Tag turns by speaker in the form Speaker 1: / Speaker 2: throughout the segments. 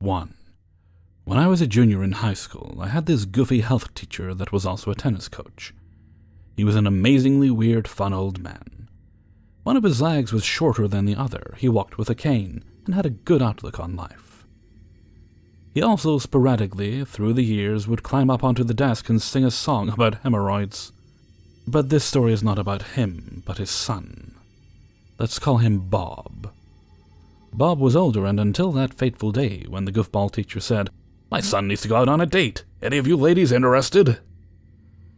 Speaker 1: 1. When I was a junior in high school, I had this goofy health teacher that was also a tennis coach. He was an amazingly weird, fun old man. One of his legs was shorter than the other, he walked with a cane, and had a good outlook on life. He also sporadically, through the years, would climb up onto the desk and sing a song about hemorrhoids. But this story is not about him, but his son. Let's call him Bob. Bob was older, and until that fateful day when the goofball teacher said, "My son needs to go out on a date. Any of you ladies interested?"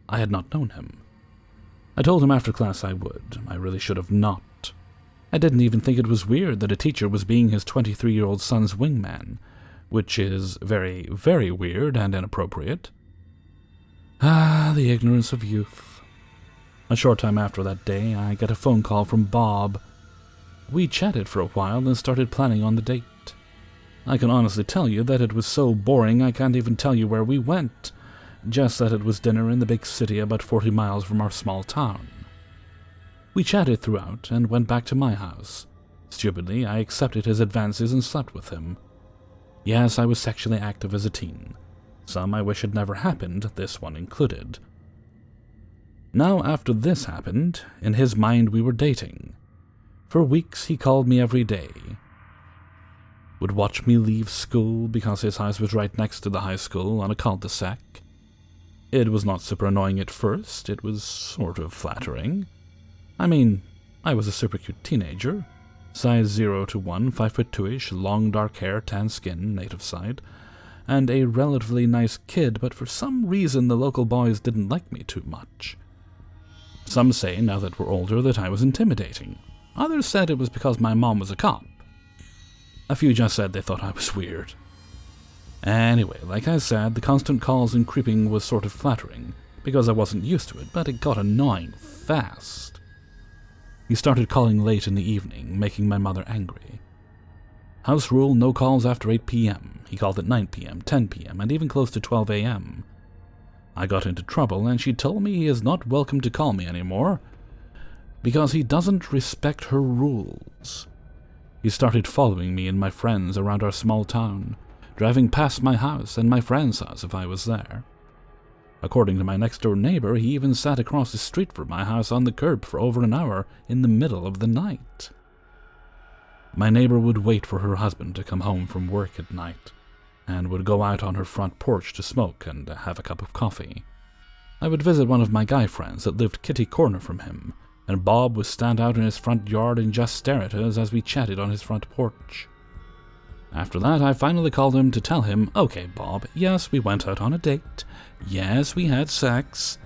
Speaker 1: I had not known him. I told him after class I would. I really should have not. I didn't even think it was weird that a teacher was being his 23-year-old son's wingman, which is very, very weird and inappropriate. Ah, the ignorance of youth. A short time after that day, I got a phone call from Bob. We chatted for a while and started planning on the date. I can honestly tell you that it was so boring I can't even tell you where we went, just that it was dinner in the big city about 40 miles from our small town. We chatted throughout and went back to my house. Stupidly, I accepted his advances and slept with him. Yes, I was sexually active as a teen. Some I wish had never happened, this one included. Now, after this happened, in his mind we were dating. For weeks he called me every day. Would watch me leave school because his house was right next to the high school on a cul-de-sac. It was not super annoying at first, it was sort of flattering. I mean, I was a super cute teenager. Size 0 to 1, 5'2"-ish, long dark hair, tan skin, native side, and a relatively nice kid, but for some reason the local boys didn't like me too much. Some say, now that we're older, that I was intimidating. Others said it was because my mom was a cop. A few just said they thought I was weird. Anyway, like I said, the constant calls and creeping was sort of flattering, because I wasn't used to it, but it got annoying fast. He started calling late in the evening, making my mother angry. House rule, no calls after 8 p.m. He called at 9 p.m., 10 p.m., and even close to 12 a.m. I got into trouble, and she told me he is not welcome to call me anymore, because he doesn't respect her rules. He started following me and my friends around our small town, driving past my house and my friend's house if I was there. According to my next-door neighbor, he even sat across the street from my house on the curb for over an hour in the middle of the night. My neighbor would wait for her husband to come home from work at night, and would go out on her front porch to smoke and have a cup of coffee. I would visit one of my guy friends that lived kitty corner from him, and Bob would stand out in his front yard and just stare at us as we chatted on his front porch. After that, I finally called him to tell him, "Okay, Bob, yes, we went out on a date. Yes, we had sex.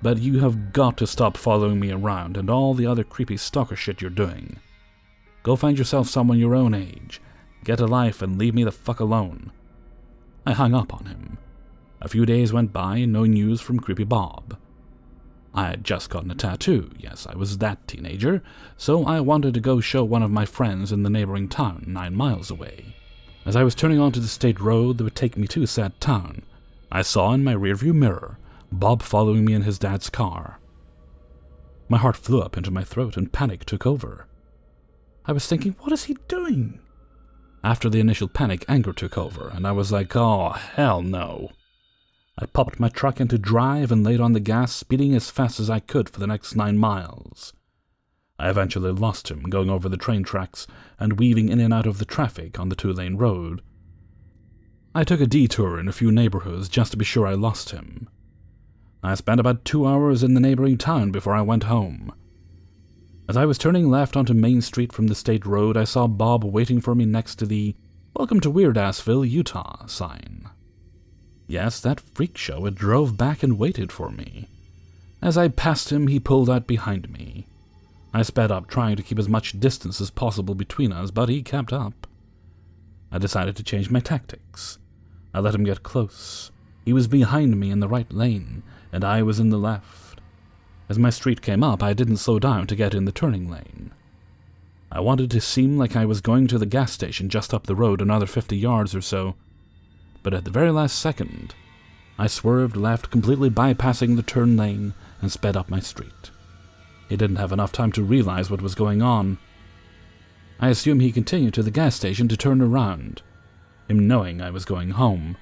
Speaker 1: But you have got to stop following me around and all the other creepy stalker shit you're doing. Go find yourself someone your own age. Get a life and leave me the fuck alone." I hung up on him. A few days went by and no news from creepy Bob. I had just gotten a tattoo, yes, I was that teenager, so I wanted to go show one of my friends in the neighboring town 9 miles away. As I was turning onto the state road that would take me to said town, I saw in my rearview mirror Bob following me in his dad's car. My heart flew up into my throat and panic took over. I was thinking, what is he doing? After the initial panic, anger took over, and I was like, oh, hell no. I popped my truck into drive and laid on the gas, speeding as fast as I could for the next 9 miles. I eventually lost him, going over the train tracks and weaving in and out of the traffic on the 2-lane road. I took a detour in a few neighborhoods just to be sure I lost him. I spent about 2 hours in the neighboring town before I went home. As I was turning left onto Main Street from the state road, I saw Bob waiting for me next to the "Welcome to Weirdassville, Utah" sign. Yes, that freak show had drove back and waited for me. As I passed him, he pulled out behind me. I sped up, trying to keep as much distance as possible between us, but he kept up. I decided to change my tactics. I let him get close. He was behind me in the right lane, and I was in the left. As my street came up, I didn't slow down to get in the turning lane. I wanted to seem like I was going to the gas station just up the road another 50 yards or so, but at the very last second, I swerved left, completely bypassing the turn lane, and sped up my street. He didn't have enough time to realize what was going on. I assume he continued to the gas station to turn around. him knowing I was going home.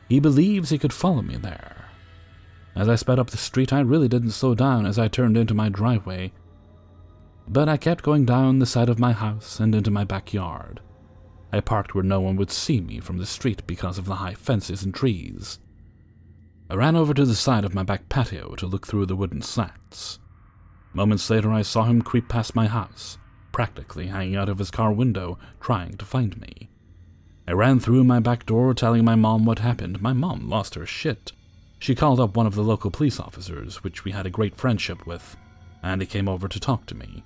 Speaker 1: He believes he could follow me there. As I sped up the street, I really didn't slow down as I turned into my driveway, but I kept going down the side of my house and into my backyard. I parked where no one would see me from the street because of the high fences and trees. I ran over to the side of my back patio to look through the wooden slats. Moments later, I saw him creep past my house, practically hanging out of his car window, trying to find me. I ran through my back door, telling my mom what happened. My mom lost her shit. She called up one of the local police officers, which we had a great friendship with, and he came over to talk to me.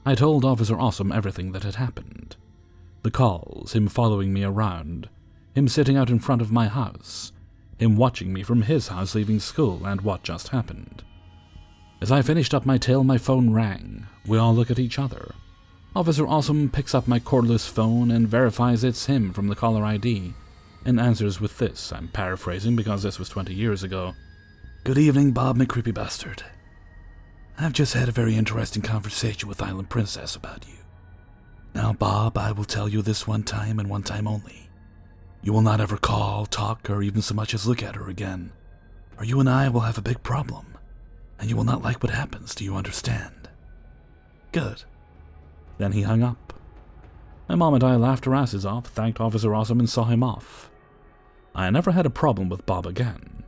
Speaker 1: I told Officer Awesome everything that had happened. The calls, him following me around, him sitting out in front of my house, him watching me from his house leaving school, and what just happened. As I finished up my tale, my phone rang. We all look at each other. Officer Awesome picks up my cordless phone and verifies it's him from the caller ID, and answers with this. I'm paraphrasing because this was 20 years ago. "Good evening, Bob McCreepybastard. I've just had a very interesting conversation with Island Princess about you. Now, Bob, I will tell you this one time and one time only. You will not ever call, talk, or even so much as look at her again, or you and I will have a big problem, and you will not like what happens, do you understand?" Good. Then he hung up. My mom and I laughed our asses off, thanked Officer Awesome, and saw him off. I never had a problem with Bob again.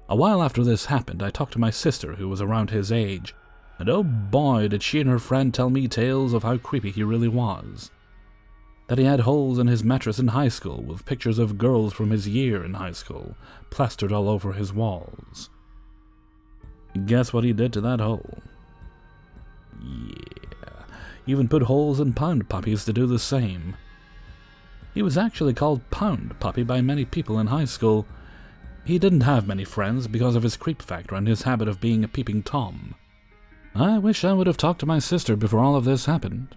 Speaker 1: A while after this happened, I talked to my sister, who was around his age, and oh boy, did she and her friend tell me tales of how creepy he really was. That he had holes in his mattress in high school with pictures of girls from his year in high school plastered all over his walls. Guess what he did to that hole? Yeah, even put holes in Pound Puppies to do the same. He was actually called Pound Puppy by many people in high school. He didn't have many friends because of his creep factor and his habit of being a peeping Tom. I wish I would have talked to my sister before all of this happened.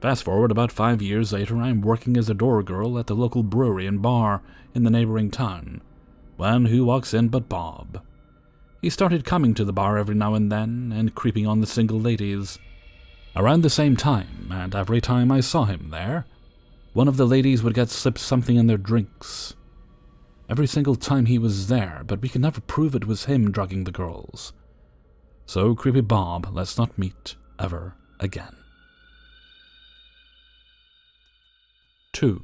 Speaker 1: Fast forward about 5 years later, I'm working as a door girl at the local brewery and bar in the neighboring town, when who walks in but Bob. He started coming to the bar every now and then, and creeping on the single ladies. Around the same time, and every time I saw him there, one of the ladies would get slipped something in their drinks. Every single time he was there, but we could never prove it was him drugging the girls. So, creepy Bob, let's not meet ever again. 2.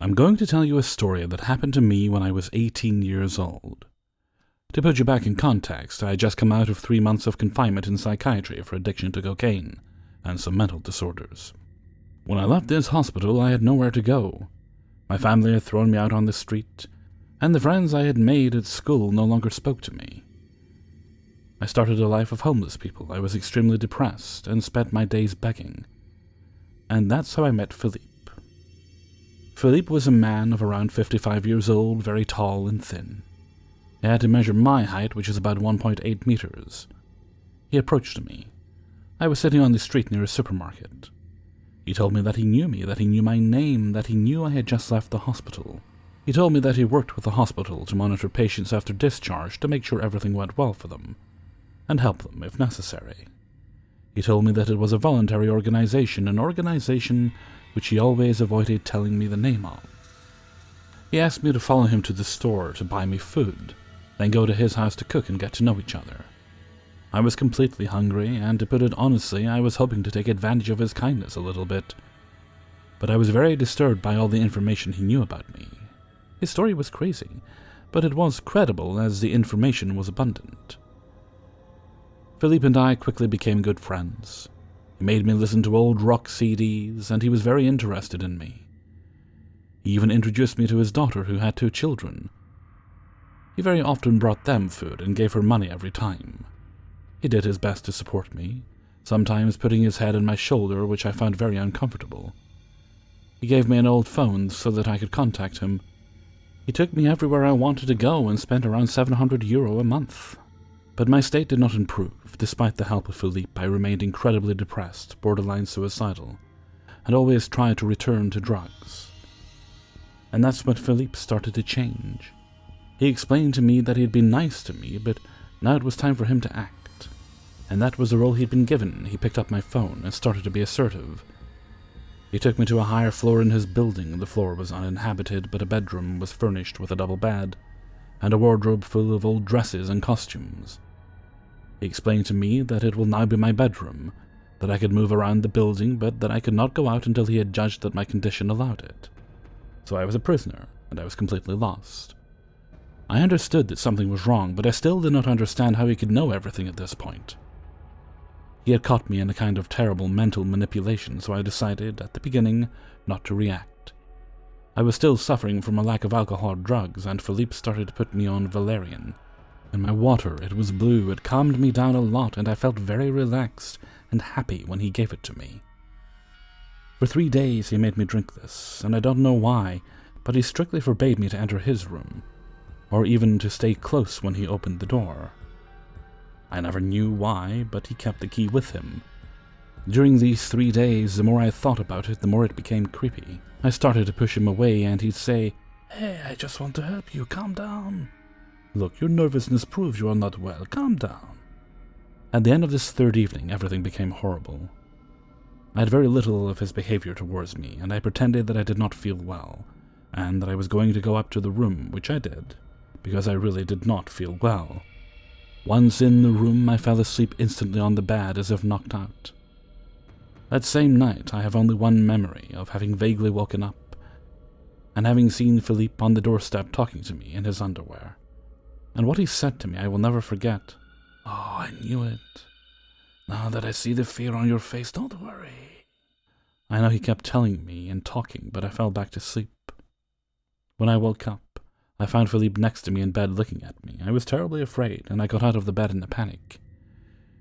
Speaker 1: I'm going to tell you a story that happened to me when I was 18 years old. To put you back in context, I had just come out of 3 months of confinement in psychiatry for addiction to cocaine and some mental disorders. When I left this hospital, I had nowhere to go. My family had thrown me out on the street, and the friends I had made at school no longer spoke to me. I started a life of homeless people. I was extremely depressed and spent my days begging. And that's how I met Philippe. Philippe was a man of around 55 years old, very tall and thin. He had to measure my height, which is about 1.8 meters. He approached me. I was sitting on the street near a supermarket. He told me that he knew my name, that he knew I had just left the hospital. He told me that he worked with the hospital to monitor patients after discharge to make sure everything went well for them, and help them if necessary. He told me that it was a voluntary organization, an organization which he always avoided telling me the name of. He asked me to follow him to the store to buy me food, then go to his house to cook and get to know each other. I was completely hungry, and to put it honestly, I was hoping to take advantage of his kindness a little bit. But I was very disturbed by all the information he knew about me. His story was crazy, but it was credible as the information was abundant. Philippe and I quickly became good friends. He made me listen to old rock CDs, and he was very interested in me. He even introduced me to his daughter, who had 2 children. He very often brought them food and gave her money every time. He did his best to support me, sometimes putting his head on my shoulder, which I found very uncomfortable. He gave me an old phone so that I could contact him. He took me everywhere I wanted to go and spent around €700 a month. But my state did not improve. Despite the help of Philippe, I remained incredibly depressed, borderline suicidal, and always tried to return to drugs. And that's when Philippe started to change. He explained to me that he'd been nice to me, but now it was time for him to act. And that was the role he'd been given. He picked up my phone and started to be assertive. He took me to a higher floor in his building. The floor was uninhabited, but a bedroom was furnished with a double bed and a wardrobe full of old dresses and costumes. He explained to me that it will now be my bedroom, that I could move around the building, but that I could not go out until he had judged that my condition allowed it. So I was a prisoner, and I was completely lost. I understood that something was wrong, but I still did not understand how he could know everything at this point. He had caught me in a kind of terrible mental manipulation, so I decided, at the beginning, not to react. I was still suffering from a lack of alcohol or drugs, and Philippe started to put me on valerian. In my water, it was blue, it calmed me down a lot, and I felt very relaxed and happy when he gave it to me. For 3 days he made me drink this, and I don't know why, but he strictly forbade me to enter his room, or even to stay close when he opened the door. I never knew why, but he kept the key with him. During these 3 days, the more I thought about it, the more it became creepy. I started to push him away, and he'd say, "Hey, I just want to help you, calm down. Look, your nervousness proves you are not well, calm down." At the end of this 3rd evening, everything became horrible. I had very little of his behavior towards me, and I pretended that I did not feel well, and that I was going to go up to the room, which I did, because I really did not feel well. Once in the room, I fell asleep instantly on the bed as if knocked out. That same night, I have only one memory of having vaguely woken up and having seen Philippe on the doorstep talking to me in his underwear. And what he said to me I will never forget. "Oh, I knew it. Now that I see the fear on your face, don't worry." I know he kept telling me and talking, but I fell back to sleep. When I woke up, I found Philippe next to me in bed looking at me. I was terribly afraid, and I got out of the bed in a panic.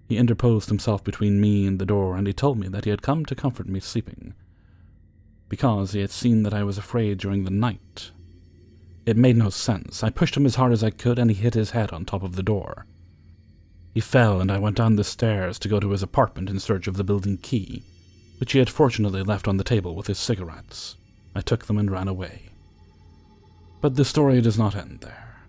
Speaker 1: He interposed himself between me and the door, and he told me that he had come to comfort me sleeping, because he had seen that I was afraid during the night. It made no sense. I pushed him as hard as I could, and he hit his head on top of the door. He fell, and I went down the stairs to go to his apartment in search of the building key, which he had fortunately left on the table with his cigarettes. I took them and ran away. But the story does not end there.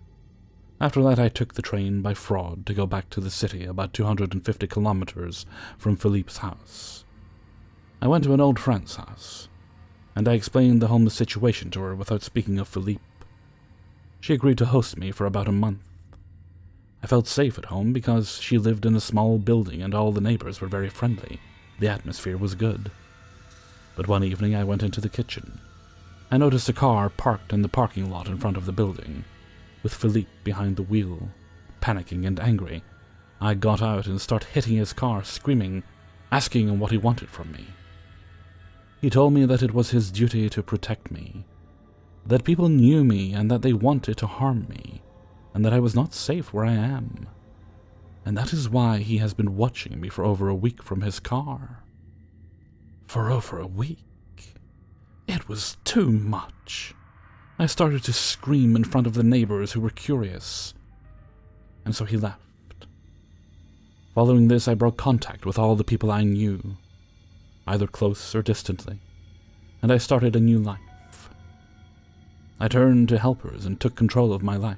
Speaker 1: After that, I took the train by fraud to go back to the city, about 250 kilometers from Philippe's house. I went to an old friend's house, and I explained the homeless situation to her without speaking of Philippe. She agreed to host me for about a month. I felt safe at home because she lived in a small building and all the neighbors were very friendly. The atmosphere was good. But one evening I went into the kitchen. I noticed a car parked in the parking lot in front of the building, with Philippe behind the wheel, panicking and angry. I got out and started hitting his car, screaming, asking him what he wanted from me. He told me that it was his duty to protect me, that people knew me and that they wanted to harm me, and that I was not safe where I am. And that is why he has been watching me for over a week from his car. For over a week. It was too much. I started to scream in front of the neighbors who were curious, and so he left. Following this, I broke contact with all the people I knew, either close or distantly, and I started a new life. I turned to helpers and took control of my life.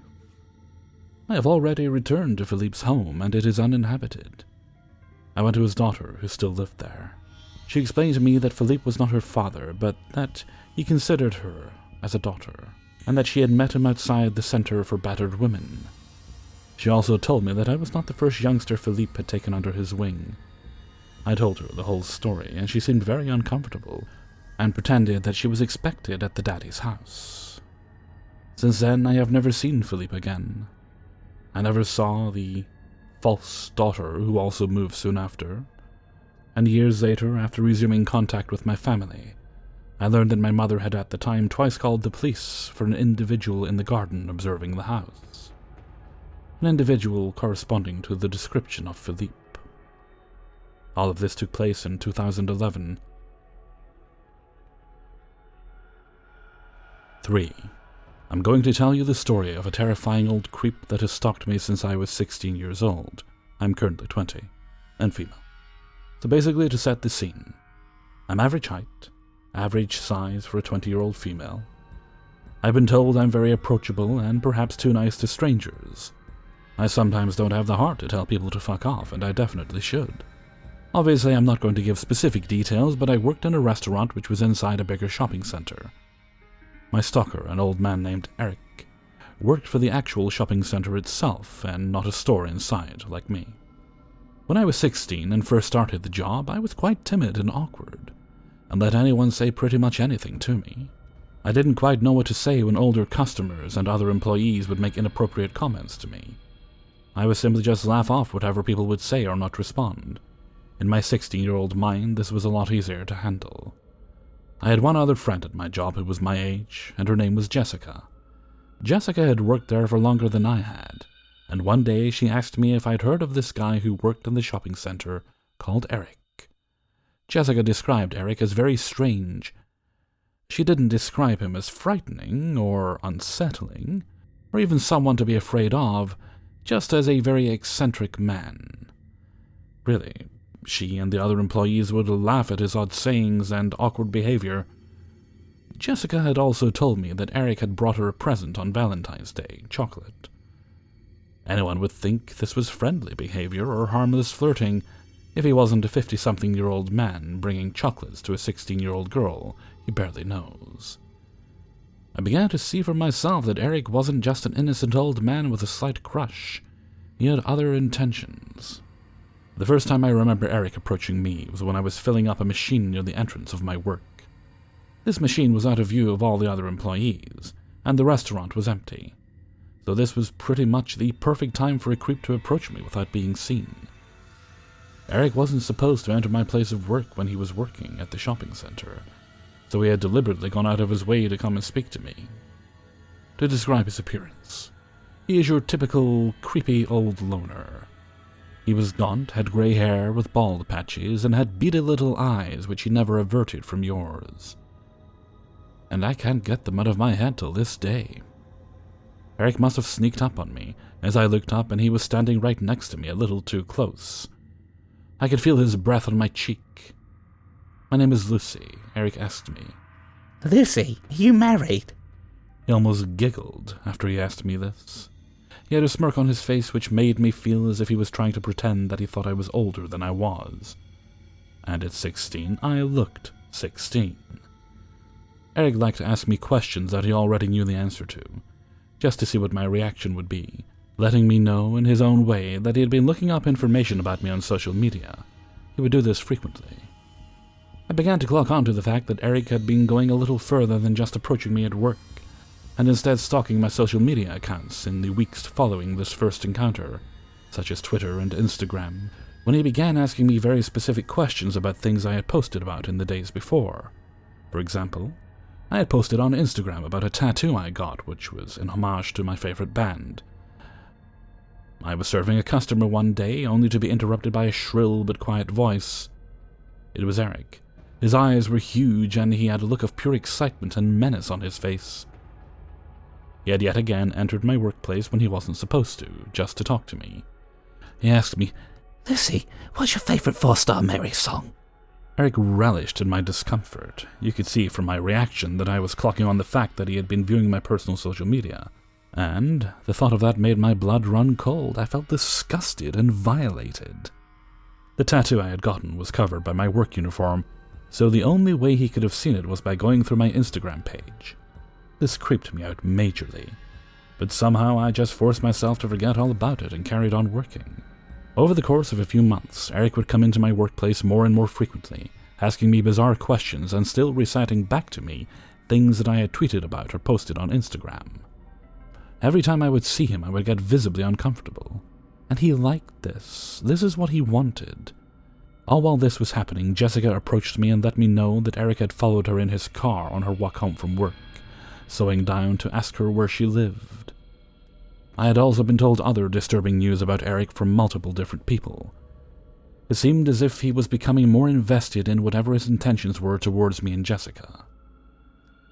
Speaker 1: I have already returned to Philippe's home, and it is uninhabited. I went to his daughter, who still lived there. She explained to me that Philippe was not her father, but that he considered her as a daughter, and that she had met him outside the Center for Battered Women. She also told me that I was not the first youngster Philippe had taken under his wing. I told her the whole story, and she seemed very uncomfortable, and pretended that she was expected at the daddy's house. Since then, I have never seen Philippe again. I never saw the false daughter who also moved soon after, and years later, after resuming contact with my family, I learned that my mother had at the time twice called the police for an individual in the garden observing the house. An individual corresponding to the description of Philippe. All of this took place in 2011. 3. I'm going to tell you the story of a terrifying old creep that has stalked me since I was 16 years old. I'm currently 20, and female. So basically, to set the scene, I'm average height, average size for a 20-year-old female. I've been told I'm very approachable and perhaps too nice to strangers. I sometimes don't have the heart to tell people to fuck off, and I definitely should. Obviously, I'm not going to give specific details, but I worked in a restaurant which was inside a bigger shopping center. My stalker, an old man named Eric, worked for the actual shopping center itself and not a store inside, like me. When I was 16 and first started the job, I was quite timid and awkward, and let anyone say pretty much anything to me. I didn't quite know what to say when older customers and other employees would make inappropriate comments to me. I would simply just laugh off whatever people would say or not respond. In my 16-year-old mind, this was a lot easier to handle. I had one other friend at my job who was my age, and her name was Jessica. Jessica had worked there for longer than I had, and one day she asked me if I'd heard of this guy who worked in the shopping center called Eric. Jessica described Eric as very strange. She didn't describe him as frightening or unsettling, or even someone to be afraid of, just as a very eccentric man. Really, she and the other employees would laugh at his odd sayings and awkward behavior. Jessica had also told me that Eric had brought her a present on Valentine's Day, chocolate. Anyone would think this was friendly behavior or harmless flirting if he wasn't a 50-something-year-old man bringing chocolates to a 16-year-old girl he barely knows. I began to see for myself that Eric wasn't just an innocent old man with a slight crush. He had other intentions. The first time I remember Eric approaching me was when I was filling up a machine near the entrance of my work. This machine was out of view of all the other employees, and the restaurant was empty, so this was pretty much the perfect time for a creep to approach me without being seen. Eric wasn't supposed to enter my place of work when he was working at the shopping center, so he had deliberately gone out of his way to come and speak to me. To describe his appearance, he is your typical creepy old loner. He was gaunt, had grey hair with bald patches, and had beady little eyes which he never averted from yours. And I can't get them out of my head till this day. Eric must have sneaked up on me, as I looked up and he was standing right next to me a little too close. I could feel his breath on my cheek. "My name is Lucy," Eric asked me.
Speaker 2: "Lucy, are you married?"
Speaker 1: He almost giggled after he asked me this. He had a smirk on his face which made me feel as if he was trying to pretend that he thought I was older than I was. And at 16, I looked 16. Eric liked to ask me questions that he already knew the answer to, just to see what my reaction would be, letting me know in his own way that he had been looking up information about me on social media. He would do this frequently. I began to clock on to the fact that Eric had been going a little further than just approaching me at work, and instead stalking my social media accounts in the weeks following this first encounter, such as Twitter and Instagram, when he began asking me very specific questions about things I had posted about in the days before. For example, I had posted on Instagram about a tattoo I got, which was in homage to my favorite band. I was serving a customer one day, only to be interrupted by a shrill but quiet voice. It was Eric. His eyes were huge, and he had a look of pure excitement and menace on his face. He had yet again entered my workplace when he wasn't supposed to, just to talk to me. He asked me,
Speaker 2: "Lucy, what's your favourite Four-Star Mary song?"
Speaker 1: Eric relished in my discomfort. You could see from my reaction that I was clocking on the fact that he had been viewing my personal social media, and the thought of that made my blood run cold. I felt disgusted and violated. The tattoo I had gotten was covered by my work uniform, so the only way he could have seen it was by going through my Instagram page. This creeped me out majorly, but somehow I just forced myself to forget all about it and carried on working. Over the course of a few months, Eric would come into my workplace more and more frequently, asking me bizarre questions and still reciting back to me things that I had tweeted about or posted on Instagram. Every time I would see him, I would get visibly uncomfortable. And he liked this. This is what he wanted. All while this was happening, Jessica approached me and let me know that Eric had followed her in his car on her walk home from work, slowing down to ask her where she lived. I had also been told other disturbing news about Eric from multiple different people. It seemed as if he was becoming more invested in whatever his intentions were towards me and Jessica.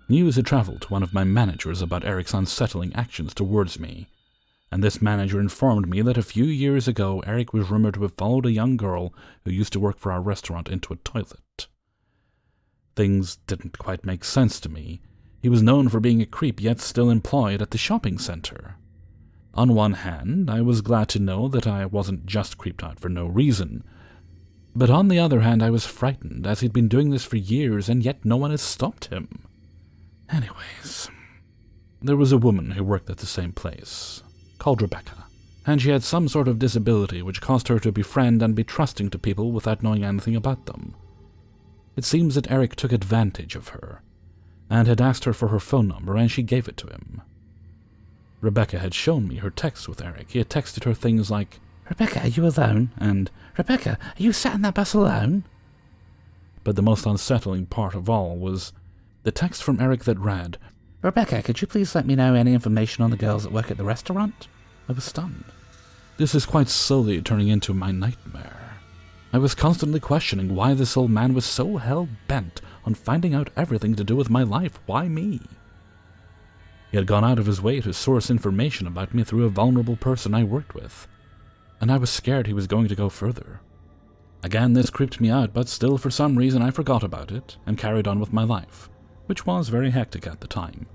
Speaker 1: News had traveled to one of my managers about Eric's unsettling actions towards me, and this manager informed me that a few years ago Eric was rumored to have followed a young girl who used to work for our restaurant into a toilet. Things didn't quite make sense to me. He was known for being a creep, yet still employed at the shopping center. On one hand, I was glad to know that I wasn't just creeped out for no reason, But on the other hand, I was frightened, as he'd been doing this for years, and yet no one has stopped him. Anyways, there was a woman who worked at the same place, called Rebecca, and she had some sort of disability which caused her to befriend and be trusting to people without knowing anything about them. It seems that Eric took advantage of her, and had asked her for her phone number, and she gave it to him. Rebecca had shown me her texts with Eric. He had texted her things like,
Speaker 2: "Rebecca, are you alone?" and "Rebecca, are you sat in that bus alone?"
Speaker 1: But the most unsettling part of all was the text from Eric that read,
Speaker 2: "Rebecca, could you please let me know any information on the girls that work at the restaurant?"
Speaker 1: I was stunned. This is quite slowly turning into my nightmare. I was constantly questioning why this old man was so hell-bent on finding out everything to do with my life. Why me? He had gone out of his way to source information about me through a vulnerable person I worked with, and I was scared he was going to go further. Again, this creeped me out, but still for some reason I forgot about it and carried on with my life, which was very hectic at the time.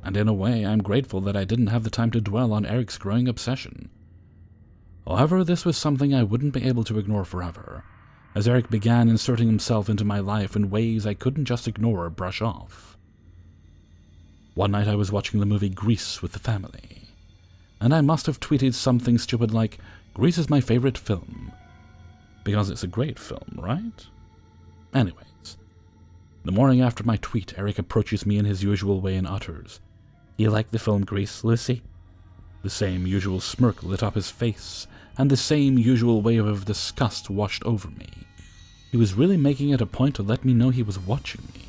Speaker 1: And in a way, I'm grateful that I didn't have the time to dwell on Eric's growing obsession. However, this was something I wouldn't be able to ignore forever, as Eric began inserting himself into my life in ways I couldn't just ignore or brush off. One night I was watching the movie Grease with the family, and I must have tweeted something stupid like, "Grease is my favorite film," because it's a great film, right? Anyways, the morning after my tweet, Eric approaches me in his usual way and utters,
Speaker 2: "You like the film Grease, Lucy?"
Speaker 1: The same usual smirk lit up his face, and the same usual wave of disgust washed over me. He was really making it a point to let me know he was watching me.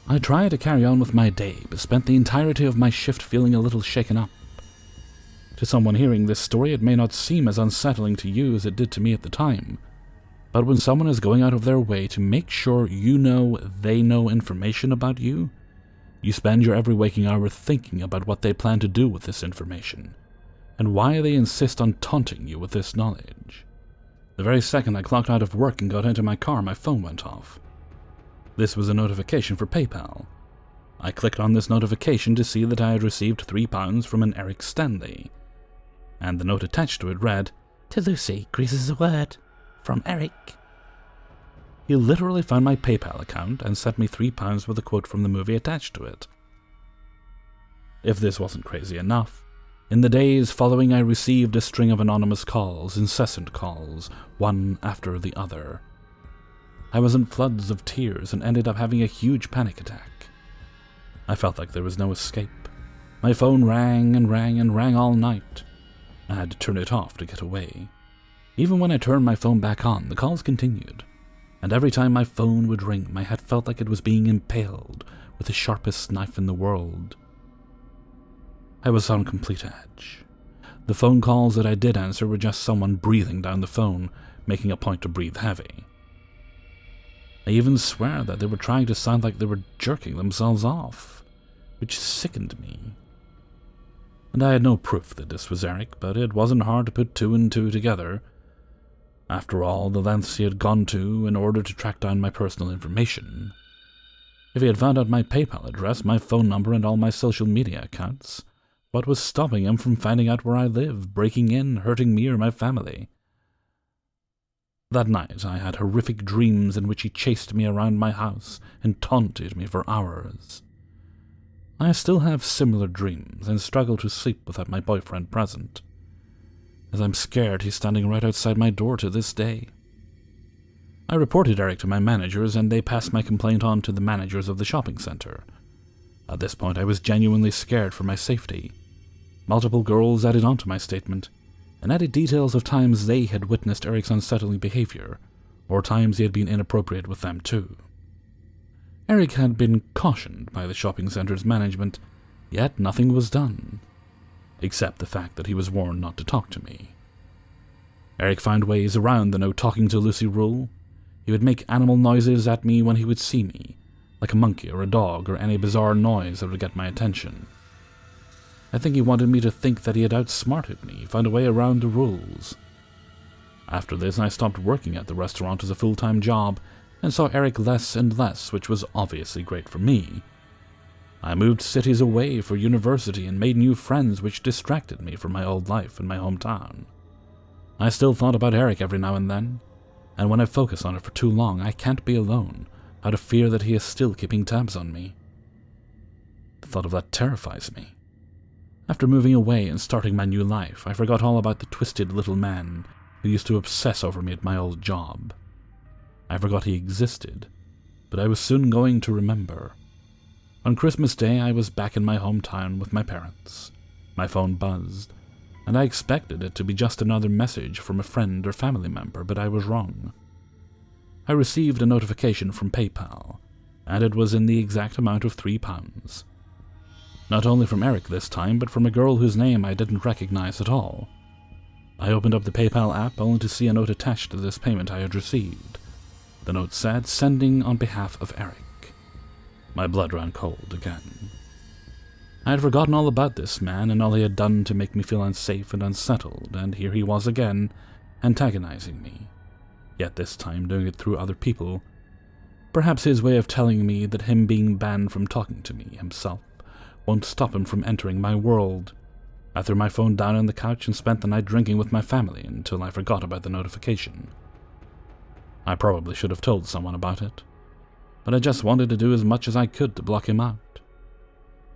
Speaker 1: I tried to carry on with my day, but spent the entirety of my shift feeling a little shaken up. To someone hearing this story, it may not seem as unsettling to you as it did to me at the time, but when someone is going out of their way to make sure you know they know information about you, you spend your every waking hour thinking about what they plan to do with this information, and why they insist on taunting you with this knowledge. The very second I clocked out of work and got into my car, my phone went off. This was a notification for PayPal. I clicked on this notification to see that I had received £3 from an Eric Stanley, and the note attached to it read,
Speaker 2: "To Lucy, Grease is a word. From Eric."
Speaker 1: He literally found my PayPal account and sent me £3 with a quote from the movie attached to it. If this wasn't crazy enough, in the days following I received a string of anonymous calls, incessant calls, one after the other. I was in floods of tears and ended up having a huge panic attack. I felt like there was no escape. My phone rang and rang and rang all night. I had to turn it off to get away. Even when I turned my phone back on, the calls continued, and every time my phone would ring, my head felt like it was being impaled with the sharpest knife in the world. I was on complete edge. The phone calls that I did answer were just someone breathing down the phone, making a point to breathe heavy. I even swear that they were trying to sound like they were jerking themselves off, which sickened me. And I had no proof that this was Eric, but it wasn't hard to put two and two together. After all, the lengths he had gone to in order to track down my personal information. If he had found out my PayPal address, my phone number, and all my social media accounts, what was stopping him from finding out where I live, breaking in, hurting me or my family? That night I had horrific dreams in which he chased me around my house and taunted me for hours. I still have similar dreams and struggle to sleep without my boyfriend present, as I'm scared he's standing right outside my door to this day. I reported Eric to my managers, and they passed my complaint on to the managers of the shopping center. At this point I was genuinely scared for my safety. Multiple girls added on to my statement, and added details of times they had witnessed Eric's unsettling behavior, or times he had been inappropriate with them too. Eric had been cautioned by the shopping center's management, yet nothing was done, except the fact that he was warned not to talk to me. Eric found ways around the no talking to Lucy rule. He would make animal noises at me when he would see me, like a monkey or a dog or any bizarre noise that would get my attention. I think he wanted me to think that he had outsmarted me, found a way around the rules. After this, I stopped working at the restaurant as a full-time job, and saw Eric less and less, which was obviously great for me. I moved cities away for university and made new friends which distracted me from my old life in my hometown. I still thought about Eric every now and then, and when I focus on it for too long, I can't be alone, out of fear that he is still keeping tabs on me. The thought of that terrifies me. After moving away and starting my new life, I forgot all about the twisted little man who used to obsess over me at my old job. I forgot he existed, but I was soon going to remember. On Christmas Day, I was back in my hometown with my parents. My phone buzzed, and I expected it to be just another message from a friend or family member, but I was wrong. I received a notification from PayPal, and it was in the exact amount of £3. Not only from Eric this time, but from a girl whose name I didn't recognize at all. I opened up the PayPal app only to see a note attached to this payment I had received. The note said, "Sending on behalf of Eric." My blood ran cold again. I had forgotten all about this man and all he had done to make me feel unsafe and unsettled, and here he was again, antagonizing me. Yet this time doing it through other people. Perhaps his way of telling me that him being banned from talking to me himself won't stop him from entering my world. I threw my phone down on the couch and spent the night drinking with my family until I forgot about the notification. I probably should have told someone about it, but I just wanted to do as much as I could to block him out.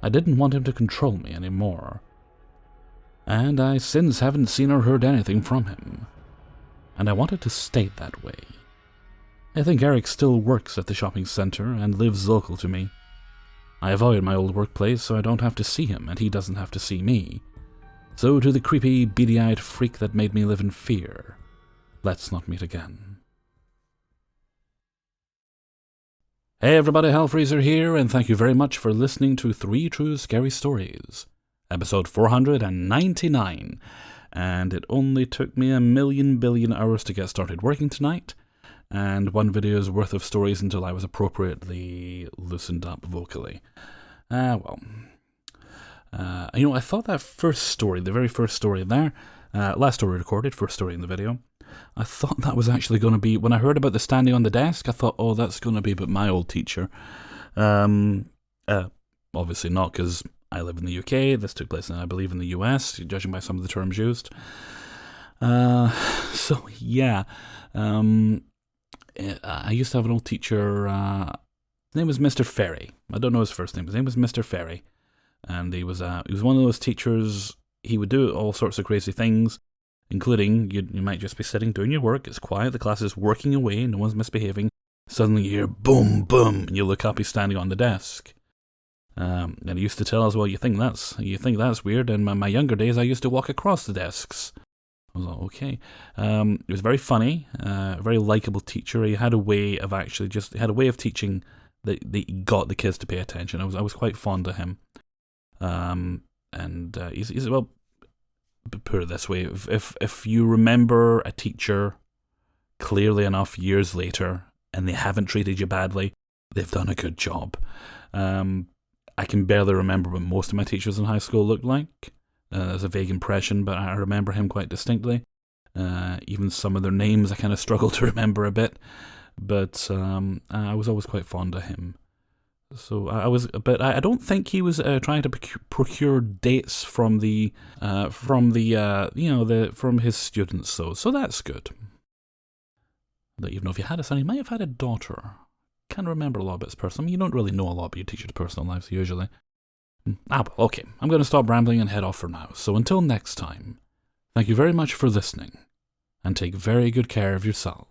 Speaker 1: I didn't want him to control me anymore, and I since haven't seen or heard anything from him, and I wanted to stay that way. I think Eric still works at the shopping center and lives local to me. I avoid my old workplace so I don't have to see him and he doesn't have to see me. So to the creepy, beady-eyed freak that made me live in fear, let's not meet again. Hey everybody, Hellfreezer here, and thank you very much for listening to 3 True Scary Stories, episode 499, and it only took me 1,000,000,000,000 hours to get started working tonight, and one video's worth of stories until I was appropriately loosened up vocally. I thought that first story, the very first story there, last story recorded, first story in the video, I thought that was actually going to be, when I heard about the standing on the desk, I thought, oh, that's going to be about my old teacher. Obviously not, because I live in the UK, this took place, I believe, in the US, judging by some of the terms used. I used to have an old teacher, his name was Mr. Ferry. I don't know his first name, his name was Mr. Ferry. And he was one of those teachers, he would do all sorts of crazy things, including, you might just be sitting doing your work, it's quiet, the class is working away, no one's misbehaving, suddenly you hear boom, boom, and you look up, he's standing on the desk. And he used to tell us, well, you think that's weird, and in my younger days I used to walk across the desks. I was like, okay. He was very funny, a very likable teacher. He had a way of teaching that he got the kids to pay attention. I was quite fond of him. He's well, put it this way, if you remember a teacher clearly enough years later and they haven't treated you badly, they've done a good job. I can barely remember what most of my teachers in high school looked like. There's a vague impression, but I remember him quite distinctly. Even some of their names I kind of struggle to remember a bit, but I was always quite fond of him. So I don't think he was trying to procure dates from his students, though. So that's good. I don't even know if he had a son. He might have had a daughter. Can't remember a lot about his personal. I mean, you don't really know a lot about your teacher's personal lives usually. Okay. I'm going to stop rambling and head off for now. So until next time, thank you very much for listening, and take very good care of yourselves.